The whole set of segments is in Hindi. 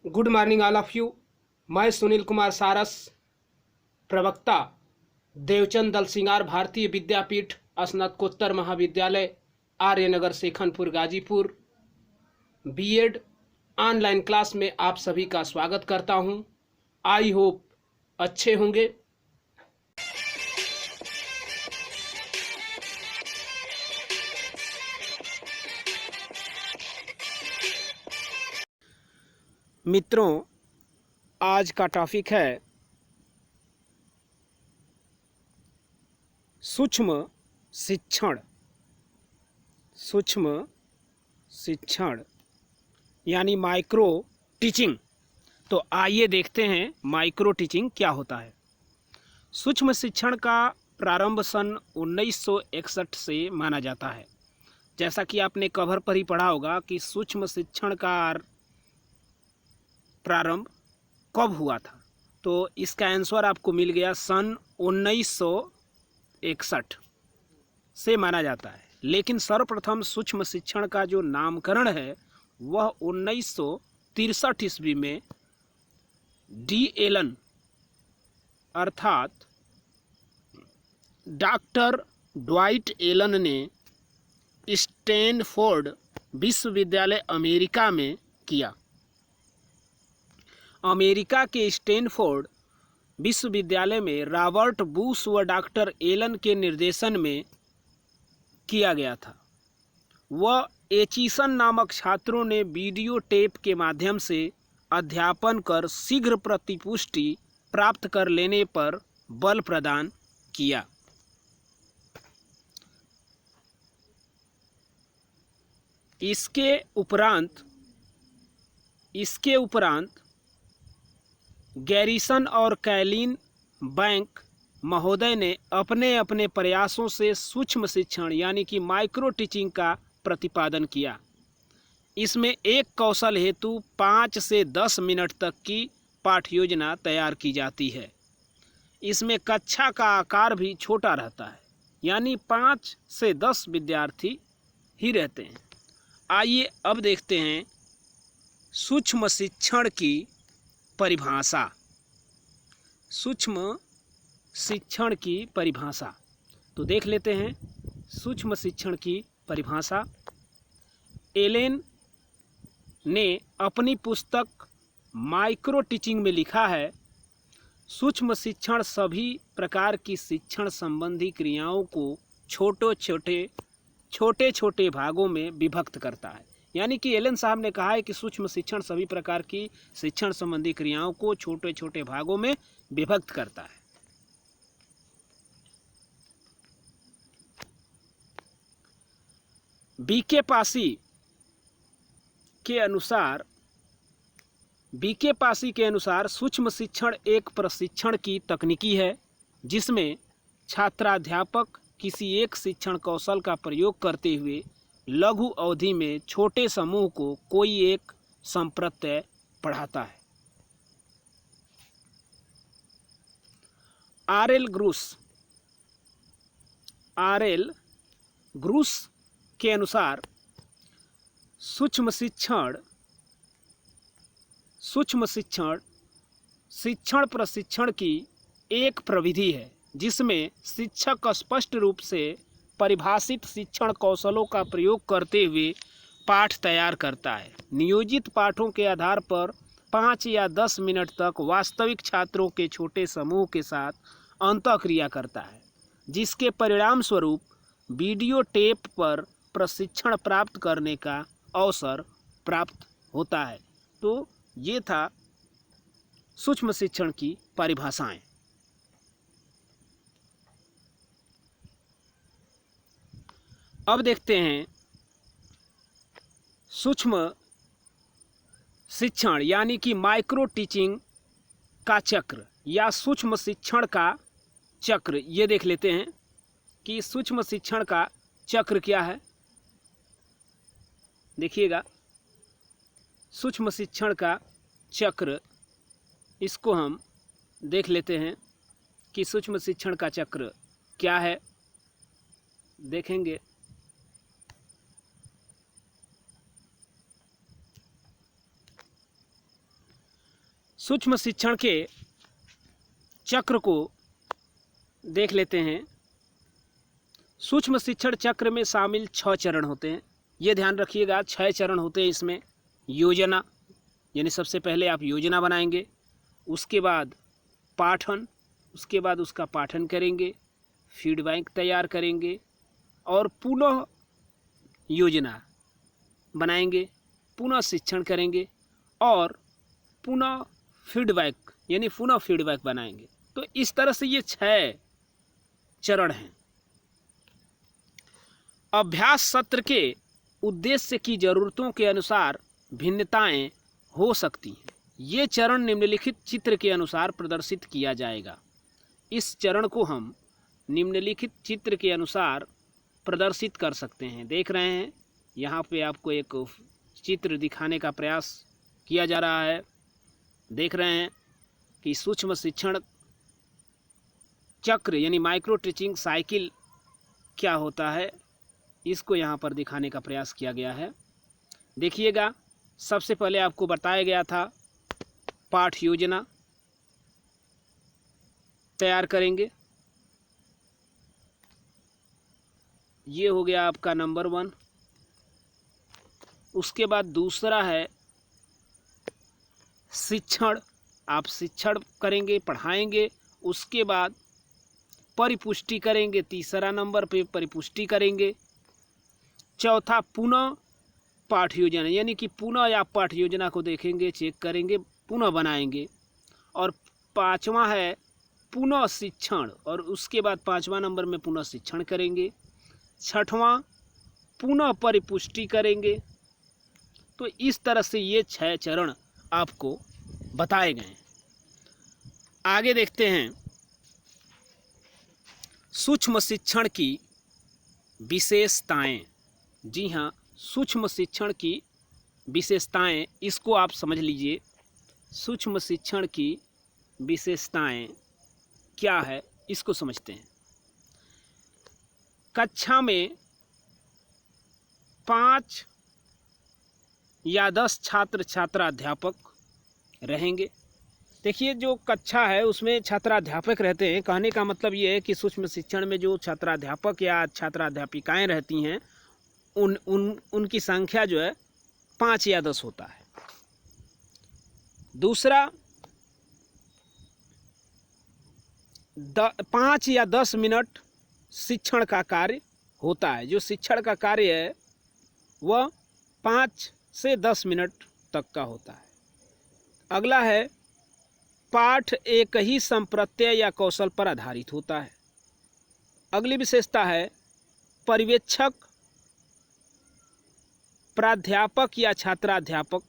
Good morning all of you. मैं सुनील कुमार सारस, प्रवक्ता देवचंद दल सिंगार भारतीय Vidyapeeth Snatakottar Mahavidyalaya Aryanagar Sekhanpur Ghazipur BEd online class में आप सभी का स्वागत करता हूं। आई होप अच्छे होंगे। मित्रों, आज का टॉपिक है सूक्ष्म शिक्षण। सूक्ष्म शिक्षण यानी माइक्रो टीचिंग। तो आइए देखते हैं माइक्रो टीचिंग क्या होता है। सूक्ष्म शिक्षण का प्रारंभ सन 1961 से माना जाता है। जैसा कि आपने कवर पर ही पढ़ा होगा कि सूक्ष्म शिक्षण का प्रारंभ कब हुआ था, तो इसका आंसर आपको मिल गया सन 1961 से माना जाता है। लेकिन सर्वप्रथम सूक्ष्म शिक्षण का जो नामकरण है वह 1963 ईस्वी में डी एलन अर्थात डॉक्टर ड्वाइट एलन ने स्टैनफोर्ड विश्वविद्यालय अमेरिका में किया। अमेरिका के स्टैनफोर्ड विश्वविद्यालय में रॉबर्ट बुश व डॉक्टर एलन के निर्देशन में किया गया था। वह एचिसन नामक छात्रों ने वीडियो टेप के माध्यम से अध्यापन कर शीघ्र प्रतिपुष्टि प्राप्त कर लेने पर बल प्रदान किया। इसके उपरांत गैरिसन और कैलिन बैंक महोदय ने अपने अपने प्रयासों से सूक्ष्म शिक्षण यानी कि माइक्रो टीचिंग का प्रतिपादन किया। इसमें एक कौशल हेतु 5 से 10 मिनट तक की पाठ योजना तैयार की जाती है। इसमें कक्षा का आकार भी छोटा रहता है, यानी 5 से 10 विद्यार्थी ही रहते हैं। आइए अब देखते हैं सूक्ष्म शिक्षण की परिभाषा। सूक्ष्म शिक्षण की परिभाषा तो देख लेते हैं। सूक्ष्म शिक्षण की परिभाषा एलेन ने अपनी पुस्तक माइक्रो टीचिंग में लिखा है, सूक्ष्म शिक्षण सभी प्रकार की शिक्षण संबंधी क्रियाओं को छोटे छोटे भागों में विभक्त करता है। यानी कि एलन साहब ने कहा है कि सूक्ष्म शिक्षण सभी प्रकार की शिक्षण संबंधी क्रियाओं को छोटे छोटे भागों में विभक्त करता है। बीके पासी के अनुसार सूक्ष्म शिक्षण एक प्रशिक्षण की तकनीकी है जिसमें छात्राध्यापक किसी एक शिक्षण कौशल का प्रयोग करते हुए लघु अवधि में छोटे समूह को कोई एक संप्रत्यय पढ़ाता है। आर.एल. ग्रूस के अनुसार सूक्ष्म शिक्षण प्रशिक्षण की एक प्रविधि है जिसमें शिक्षक स्पष्ट रूप से परिभाषित शिक्षण कौशलों का प्रयोग करते हुए पाठ तैयार करता है। नियोजित पाठों के आधार पर 5 या 10 मिनट तक वास्तविक छात्रों के छोटे समूह के साथ अंतःक्रिया करता है, जिसके परिणाम स्वरूप वीडियो टेप पर प्रशिक्षण प्राप्त करने का अवसर प्राप्त होता है। तो ये था सूक्ष्म शिक्षण की परिभाषाएं। अब देखते हैं सूक्ष्म शिक्षण यानी कि माइक्रो टीचिंग का चक्र या सूक्ष्म शिक्षण का चक्र। ये देख लेते हैं कि सूक्ष्म शिक्षण का चक्र क्या है। देखिएगा, सूक्ष्म शिक्षण का चक्र, इसको हम देख लेते हैं कि सूक्ष्म शिक्षण का चक्र क्या है। देखेंगे सूक्ष्म शिक्षण के चक्र को देख लेते हैं। सूक्ष्म शिक्षण चक्र में शामिल 6 चरण होते हैं। ये ध्यान रखिएगा, 6 चरण होते हैं इसमें। योजना, यानी सबसे पहले आप योजना बनाएंगे, उसके बाद पाठन, उसके बाद उसका पाठन करेंगे, फीडबैक तैयार करेंगे और पुनः योजना बनाएंगे, पुनः शिक्षण करेंगे और पुनः फीडबैक यानी पुनः फीडबैक बनाएंगे। तो इस तरह से ये 6 चरण हैं। अभ्यास सत्र के उद्देश्य की ज़रूरतों के अनुसार भिन्नताएं हो सकती हैं। ये चरण निम्नलिखित चित्र के अनुसार प्रदर्शित किया जाएगा। इस चरण को हम निम्नलिखित चित्र के अनुसार प्रदर्शित कर सकते हैं। देख रहे हैं, यहाँ पे आपको एक चित्र दिखाने का प्रयास किया जा रहा है। देख रहे हैं कि सूक्ष्म शिक्षण चक्र यानी माइक्रो टीचिंग साइकिल क्या होता है, इसको यहाँ पर दिखाने का प्रयास किया गया है। देखिएगा, सबसे पहले आपको बताया गया था पाठ योजना तैयार करेंगे। ये हो गया आपका नंबर 1। उसके बाद दूसरा है शिक्षण। आप शिक्षण करेंगे, पढ़ाएंगे, उसके बाद परिपुष्टि करेंगे। तीसरा नंबर पे परिपुष्टि करेंगे। चौथा पुनः पाठ योजना, यानी कि पुनः आप पाठ योजना को देखेंगे, चेक करेंगे, पुनः बनाएंगे। और 5वां है पुनः शिक्षण, और उसके बाद 5वां नंबर में पुनः शिक्षण करेंगे। 6वां पुनः परिपुष्टि करेंगे। तो इस तरह से ये 6 चरण आपको बताए गए हैं। आगे देखते हैं सूक्ष्म शिक्षण की विशेषताएं। जी हाँ, सूक्ष्म शिक्षण की विशेषताएं, इसको आप समझ लीजिए। सूक्ष्म शिक्षण की विशेषताएं क्या है, इसको समझते हैं। कक्षा में 5 या 10 छात्र छात्राध्यापक रहेंगे। देखिए, जो कक्षा है उसमें छात्राध्यापक रहते हैं। कहने का मतलब ये है कि सूक्ष्म शिक्षण में जो छात्राध्यापक या छात्राध्यापिकाएं रहती हैं उनकी संख्या जो है 5 या 10 होता है। दूसरा, 5 या 10 मिनट शिक्षण का कार्य होता है। जो शिक्षण का कार्य है वह 5 से 10 मिनट तक का होता है। अगला है पाठ एक ही संप्रत्यय या कौशल पर आधारित होता है। अगली विशेषता है पर्यवेक्षक प्राध्यापक या छात्राध्यापक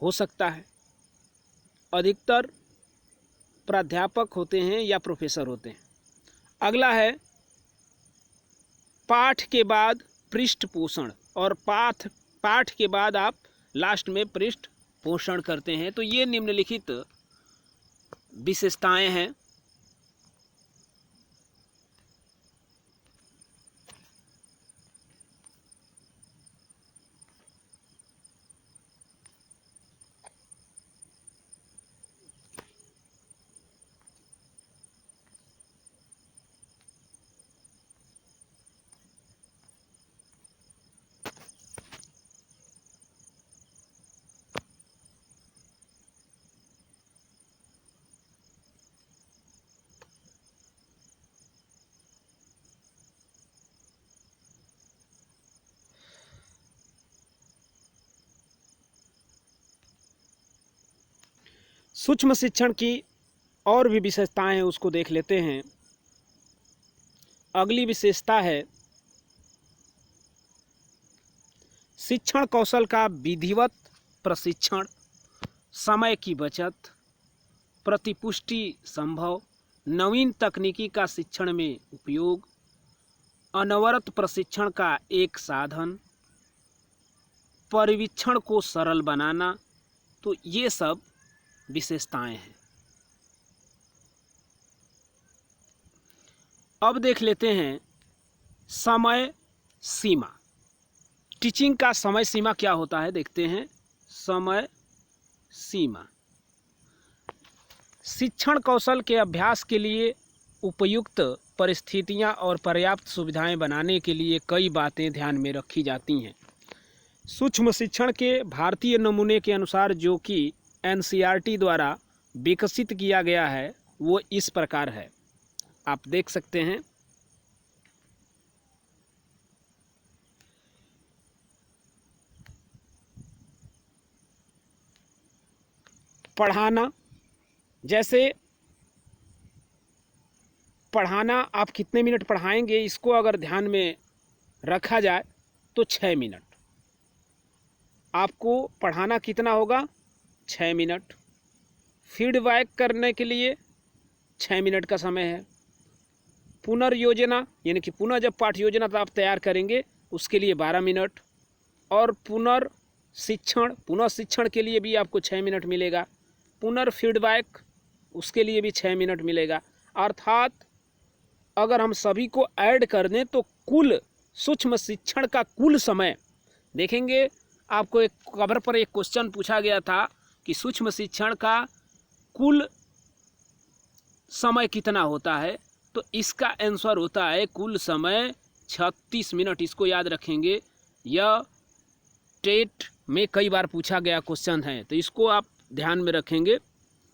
हो सकता है। अधिकतर प्राध्यापक होते हैं या प्रोफेसर होते हैं। अगला है पाठ के बाद पृष्ठ पोषण, और पाठ के बाद आप लास्ट में पृष्ठ पोषण करते हैं। तो ये निम्नलिखित विशेषताएं हैं। सूक्ष्म शिक्षण की और भी विशेषताएं हैं, उसको देख लेते हैं। अगली विशेषता है शिक्षण कौशल का विधिवत प्रशिक्षण, समय की बचत, प्रतिपुष्टि संभव, नवीन तकनीकी का शिक्षण में उपयोग, अनवरत प्रशिक्षण का एक साधन, परिवीक्षण को सरल बनाना। तो ये सब विशेषताएं हैं। अब देख लेते हैं समय सीमा। टीचिंग का समय सीमा क्या होता है, देखते हैं। समय सीमा, शिक्षण कौशल के अभ्यास के लिए उपयुक्त परिस्थितियां और पर्याप्त सुविधाएं बनाने के लिए कई बातें ध्यान में रखी जाती हैं। सूक्ष्म शिक्षण के भारतीय नमूने के अनुसार, जो कि एनसीईआरटी द्वारा विकसित किया गया है, वो इस प्रकार है। आप देख सकते हैं। पढ़ाना, जैसे पढ़ाना आप कितने मिनट पढ़ाएंगे, इसको अगर ध्यान में रखा जाए तो 6 मिनट। आपको पढ़ाना कितना होगा? 6 मिनट। फीडबैक करने के लिए 6 मिनट का समय है। पुनर्योजना यानी कि पुनः जब पाठ योजना आप तैयार करेंगे उसके लिए 12 मिनट। और पुनः शिक्षण के लिए भी आपको 6 मिनट मिलेगा। पुनर्फीडबैक उसके लिए भी 6 मिनट मिलेगा। अर्थात अगर हम सभी को ऐड कर दें तो कुल सूक्ष्म शिक्षण का कुल समय देखेंगे। आपको एक कवर पर एक क्वेश्चन पूछा गया था कि सूक्ष्म शिक्षण का कुल समय कितना होता है, तो इसका आंसर होता है कुल समय 36 मिनट। इसको याद रखेंगे, यह टेट में कई बार पूछा गया क्वेश्चन है, तो इसको आप ध्यान में रखेंगे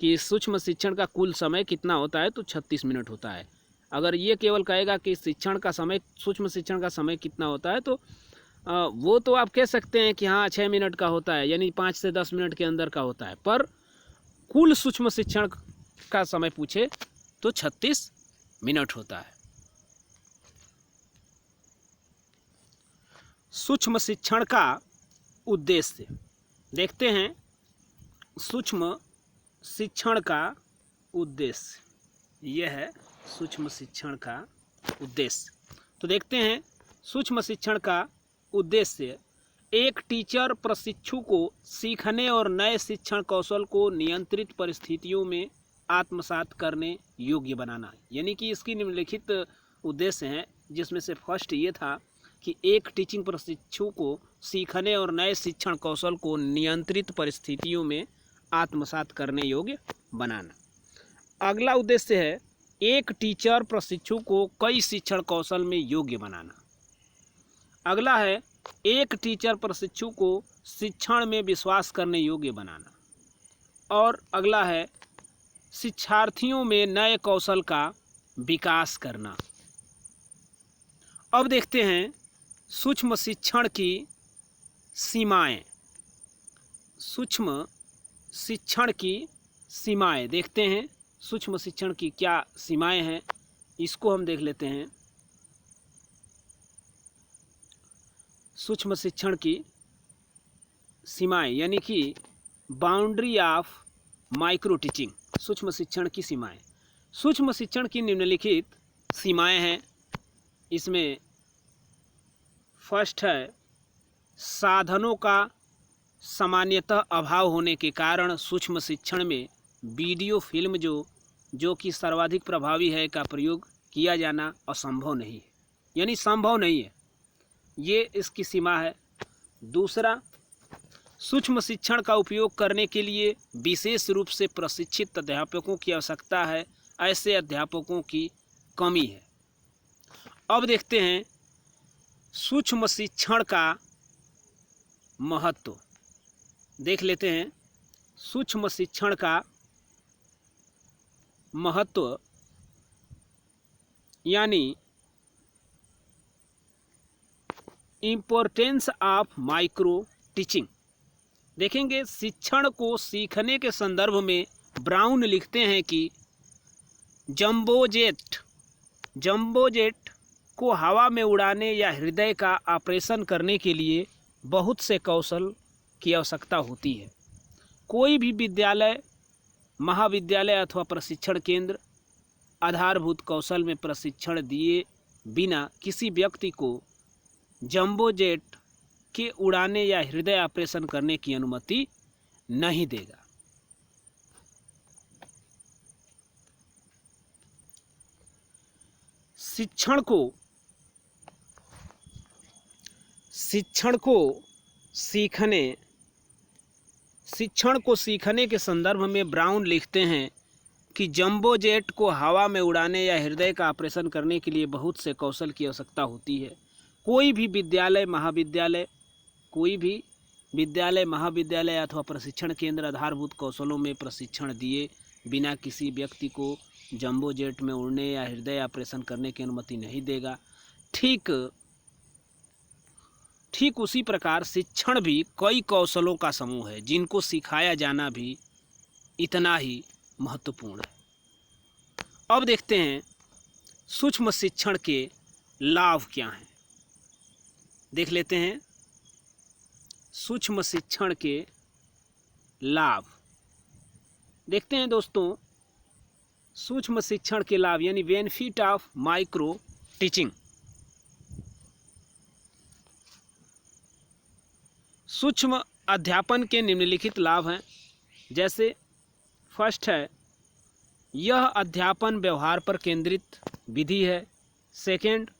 कि सूक्ष्म शिक्षण का कुल समय कितना होता है, तो 36 मिनट होता है। अगर ये केवल कहेगा कि सूक्ष्म शिक्षण का समय कितना होता है, तो वो तो आप कह सकते हैं कि हाँ 6 मिनट का होता है, यानी 5 से 10 मिनट के अंदर का होता है। पर कुल सूक्ष्म शिक्षण का समय पूछे तो 36 मिनट होता है। सूक्ष्म शिक्षण का उद्देश्य देखते हैं। सूक्ष्म शिक्षण का उद्देश्य यह है। सूक्ष्म शिक्षण का उद्देश्य तो देखते हैं। सूक्ष्म शिक्षण का उद्देश्य एक टीचर प्रशिक्षु को सीखने और नए शिक्षण कौशल को नियंत्रित परिस्थितियों में आत्मसात करने योग्य बनाना, यानी कि इसकी निम्नलिखित उद्देश्य हैं, जिसमें से फर्स्ट ये था कि एक टीचिंग प्रशिक्षु को सीखने और नए शिक्षण कौशल को नियंत्रित परिस्थितियों में आत्मसात करने योग्य बनाना। अगला उद्देश्य है एक टीचर प्रशिक्षु को कई शिक्षण कौशल में योग्य बनाना। अगला है एक टीचर प्रशिक्षु को शिक्षण में विश्वास करने योग्य बनाना। और अगला है शिक्षार्थियों में नए कौशल का विकास करना। अब देखते हैं सूक्ष्म शिक्षण की सीमाएं। सूक्ष्म शिक्षण की सीमाएं देखते हैं। सूक्ष्म शिक्षण की क्या सीमाएं हैं, इसको हम देख लेते हैं। सूक्ष्म शिक्षण की सीमाएं यानी कि बाउंड्री ऑफ माइक्रो टीचिंग। सूक्ष्म शिक्षण की सीमाएं। सूक्ष्म शिक्षण की निम्नलिखित सीमाएं हैं। इसमें फर्स्ट है साधनों का सामान्यतः अभाव होने के कारण सूक्ष्म शिक्षण में वीडियो फिल्म जो कि सर्वाधिक प्रभावी है का प्रयोग किया जाना असंभव नहीं है, यानी संभव नहीं है, ये इसकी सीमा है। दूसरा, सूक्ष्म शिक्षण का उपयोग करने के लिए विशेष रूप से प्रशिक्षित अध्यापकों की आवश्यकता है। ऐसे अध्यापकों की कमी है। अब देखते हैं सूक्ष्म शिक्षण का महत्व। देख लेते हैं सूक्ष्म शिक्षण का महत्व, यानी इम्पोर्टेंस ऑफ माइक्रो टीचिंग। देखेंगे शिक्षण को सीखने के संदर्भ में ब्राउन लिखते हैं कि जंबो जेट को हवा में उड़ाने या हृदय का ऑपरेशन करने के लिए बहुत से कौशल की आवश्यकता होती है। कोई भी विद्यालय, महाविद्यालय अथवा प्रशिक्षण केंद्र आधारभूत कौशल में प्रशिक्षण दिए बिना किसी व्यक्ति को जंबो जेट के उड़ाने या हृदय ऑपरेशन करने की अनुमति नहीं देगा। शिक्षण को सीखने के संदर्भ में ब्राउन लिखते हैं कि जंबो जेट को हवा में उड़ाने या हृदय का ऑपरेशन करने के लिए बहुत से कौशल की आवश्यकता होती है। कोई भी विद्यालय महाविद्यालय अथवा प्रशिक्षण केंद्र आधारभूत कौशलों में प्रशिक्षण दिए बिना किसी व्यक्ति को जंबो जेट में उड़ने या हृदय ऑपरेशन करने की अनुमति नहीं देगा। ठीक उसी प्रकार शिक्षण भी कई कौशलों का समूह है जिनको सिखाया जाना भी इतना ही महत्वपूर्ण है। अब देखते हैं सूक्ष्म शिक्षण के लाभ क्या हैं। देख लेते हैं सूक्ष्म शिक्षण के लाभ। देखते हैं दोस्तों सूक्ष्म शिक्षण के लाभ यानी बेनिफिट ऑफ माइक्रो टीचिंग। सूक्ष्म अध्यापन के निम्नलिखित लाभ हैं। जैसे फर्स्ट है, यह अध्यापन व्यवहार पर केंद्रित विधि है। सेकंड,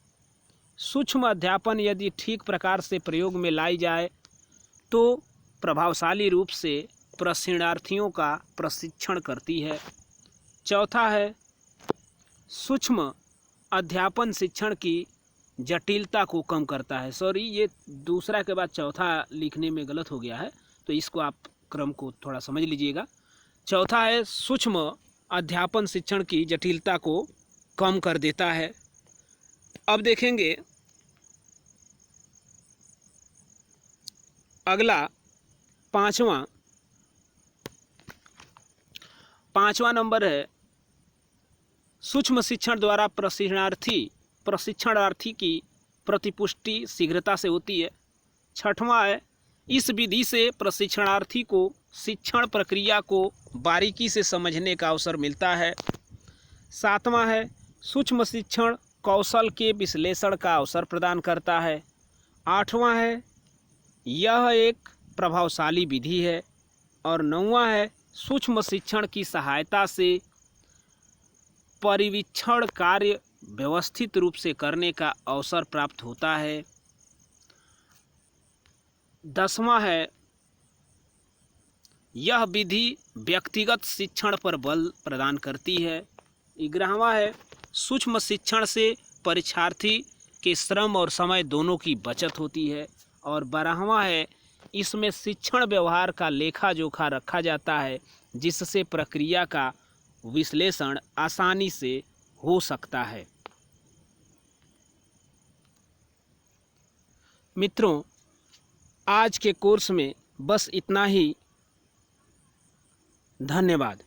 सूक्ष्म अध्यापन यदि ठीक प्रकार से प्रयोग में लाई जाए तो प्रभावशाली रूप से प्रशिक्षणार्थियों का प्रशिक्षण करती है। चौथा है, सूक्ष्म अध्यापन शिक्षण की जटिलता को कम करता है। सॉरी, ये दूसरा के बाद चौथा लिखने में गलत हो गया है, तो इसको आप क्रम को थोड़ा समझ लीजिएगा। चौथा है, सूक्ष्म अध्यापन शिक्षण की जटिलता को कम कर देता है। अब देखेंगे अगला पांचवा नंबर है, सूक्ष्म शिक्षण द्वारा प्रशिक्षणार्थी की प्रतिपुष्टि शीघ्रता से होती है। छठवां है, इस विधि से प्रशिक्षणार्थी को शिक्षण प्रक्रिया को बारीकी से समझने का अवसर मिलता है। सातवां है, सूक्ष्म शिक्षण कौशल के विश्लेषण का अवसर प्रदान करता है। आठवां है, यह एक प्रभावशाली विधि है। और नौवां है, सूक्ष्म शिक्षण की सहायता से परिवीक्षण कार्य व्यवस्थित रूप से करने का अवसर प्राप्त होता है। 10वां है, यह विधि व्यक्तिगत शिक्षण पर बल प्रदान करती है। 11वां है, सूक्ष्म शिक्षण से परीक्षार्थी के श्रम और समय दोनों की बचत होती है। और 12वां है, इसमें शिक्षण व्यवहार का लेखा जोखा रखा जाता है जिससे प्रक्रिया का विश्लेषण आसानी से हो सकता है। मित्रों, आज के कोर्स में बस इतना ही। धन्यवाद।